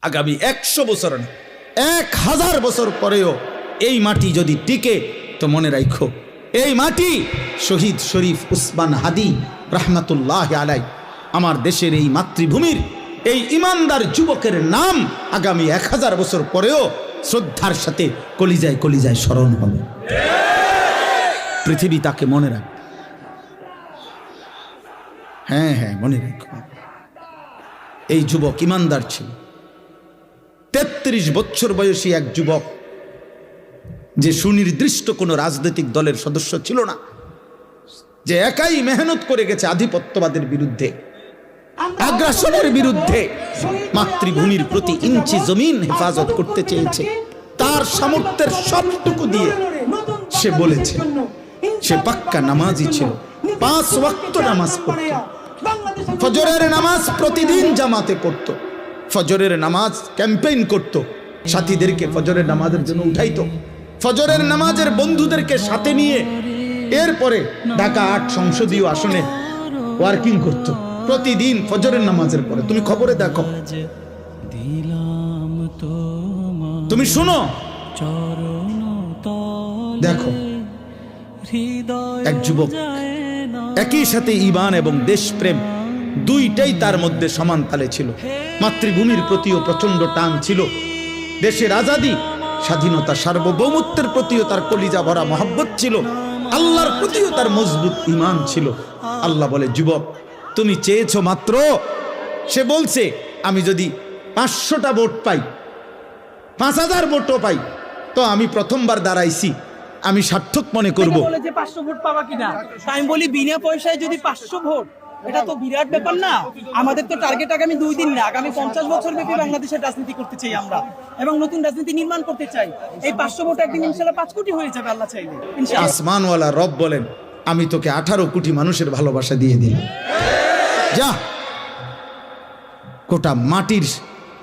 আগামী 100 বছর না, 1000 বছর পরেও এই মাটি যদি টিকে, তো মনে রাখো এই মাটি শহীদ শরীফ উসমান হাদি রহমতুল্লাহ আলাই, আমার দেশের এই মাতৃভূমির এই ইমানদার যুবকের নাম আগামী 1000 বছর পরেও শ্রদ্ধার সাথে কলিজায় কলিজায় স্মরণ হবে। পৃথিবী তাকে মনে রাখবে। হ্যাঁ হ্যাঁ, মনে রাখো, এই যুবক ইমানদার ছিল। 33 বছর বয়সী এক যুবক, যে সুনির্দিষ্ট কোনো রাজনৈতিক দলের সদস্য ছিল না, যে একাই মেহনত করে গেছে আধিপত্যবাদের বিরুদ্ধে, আগ্রাসনের বিরুদ্ধে, মাতৃভূমির প্রতি ইঞ্চি জমিন হেফাজত করতে চেয়েছে। তার সামর্থ্যের সবটুকু দিয়ে সে বলেছে, সে পাক্কা নামাজি ছিল, 5 ওয়াক্ত নামাজ পড়ত, ফজরের নামাজ প্রতিদিন জামাতে পড়ত, ফজরের নামাজ ক্যাম্পেইন করত, সাথীদেরকে ফজরের নামাজের জন্য উঠাইতো, ফজরের নামাজের বন্ধুদেরকে সাথে নিয়ে এরপরে ঢাকা 8 সংসদীয় আসনে ওয়ার্কিং করত প্রতিদিন ফজরের নামাজের পরে। তুমি খবরে দেখো, তুমি শুনো, দেখো এক যুবক একই সাথে ঈমান এবং দেশপ্রেম দুইটাই তার মধ্যে সমান তালে ছিল। মাতৃভূমির প্রতিও প্রচন্ড টান ছিল, দেশের আজাদী স্বাধীনতা সার্বভৌমত্বের প্রতিও তার কলিজা ভরা মহব্বত ছিল, আল্লাহর প্রতিও তার মজবুত ঈমান ছিল। আল্লাহ বলে, যুবক তুমি চেয়েছো মাত্র, সে বলছে আমি যদি 500টা ভোট পাই, 5000 ভোটও পাই, তো আমি প্রথমবার দাঁড়াইছি, আমি সার্থক মনে করব। বলে যে 500 ভোট পাবা কিনা, আমি বলি বিনা পয়সায় যদি 500 ভোট, এটা তো বিরাট ব্যাপার না। আমাদের তো টার্গেট আগামী 2 দিন না, আগামী 50 বছর ব্যাপী বাংলাদেশের রাজনীতি করতে চাই আমরা, এবং নতুন রাজনীতি নির্মাণ করতে চাই। এই 500 ভোট একদিন ইনশাআল্লাহ 5 কোটি হয়ে যাবে আল্লাহ চাইলে ইনশাআল্লাহ। আসমানওয়ালা রব বলেন, আমি তোকে 18 কোটি মানুষের ভালোবাসা দিয়ে দিলাম, যা গোটা মাটির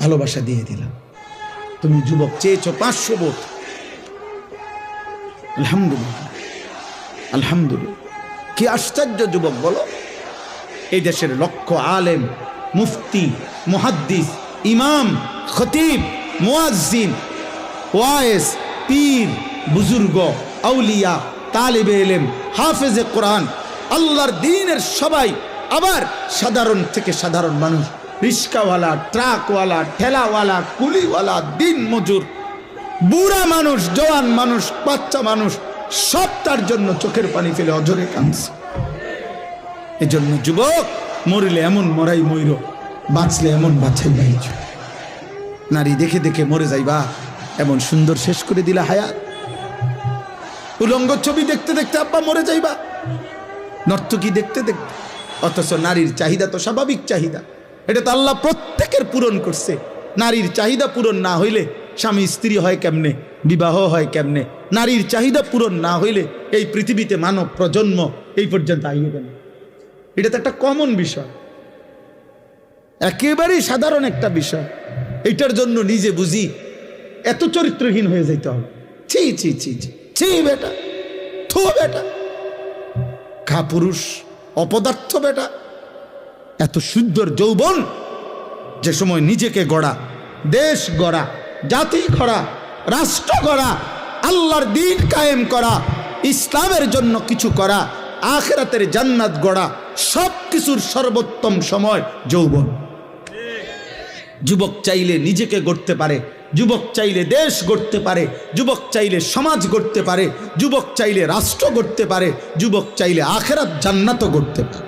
ভালোবাসা দিয়ে দিলাম। তুমি যুবক চেয়েছো 500 ভোট, আলহামদুলিল্লাহ আলহামদুলিল্লাহ। কি আশ্চর্য যুবক বলো, এই দেশের লক্ষ আলেম, মুফতি, মুহাদ্দিস, ইমাম, খতিব, মুয়াজ্জিন, ওয়াইজ, পীর, বুজুর্গ, আউলিয়া, তালিবে ইলম, হাফেজে কোরআন, আল্লাহর দ্বীনের সবাই, আবার সাধারণ থেকে সাধারণ মানুষ, রিস্কাওয়ালা, ট্রাকওয়ালা, ঠেলাওয়ালা, কুলিওয়ালা, দিন মজুর, বুড়া মানুষ, জওয়ান মানুষ, বাচ্চা মানুষ, সব তার জন্য চোখের পানি ফেলে অঝরে কাঁদছে। এই জন্য যুবক, মরিলে এমন মরাই মইর, বাঁচলে এমন বাছাই বাইছ। নারী দেখে দেখে মরে যাইবা, এমন সুন্দর শেষ করে দিলা হায়াত। উলঙ্গ ছবি দেখতে দেখতে আব্বা মরে যাইবা, নর্তকী দেখতে দেখতে। অথচ নারীর চাহিদা তো স্বাভাবিক চাহিদা, এটা তো আল্লাহ প্রত্যেকের পূরণ করছে। নারীর চাহিদা পূরণ না হইলে স্বামী স্ত্রী হয় কেমনে, বিবাহ হয় কেমনে? নারীর চাহিদা পূরণ না হইলে এই পৃথিবীতে মানব প্রজন্ম এই পর্যন্ত আইবে না। এটা তো একটা কমন বিষয়, একেবারেই সাধারণ একটা বিষয়। এটার জন্য নিজে বুঝি এত চরিত্রহীন হয়ে যাইতে হবে? ছি ছি ছি ছি ছি বেটা, থো বেটা, খা পুরুষ, অপদার্থ বেটা। এত সুন্দর যৌবন, যে সময় নিজেকে গড়া, দেশ গড়া, জাতি গড়া, রাষ্ট্র গড়া, আল্লাহর দ্বীন কায়েম করা, ইসলামের জন্য কিছু করা, আখিরাতের জান্নাত গড়া, সব কিছুর সর্বোত্তম সময় যৌবন। যুবক চাইলে নিজেকে গড়তে পারে, যুবক চাইলে দেশ গড়তে পারে, যুবক চাইলে সমাজ গড়তে পারে, যুবক চাইলে রাষ্ট্র গড়তে পারে, যুবক চাইলে আখিরাত জান্নাতও গড়তে পারে।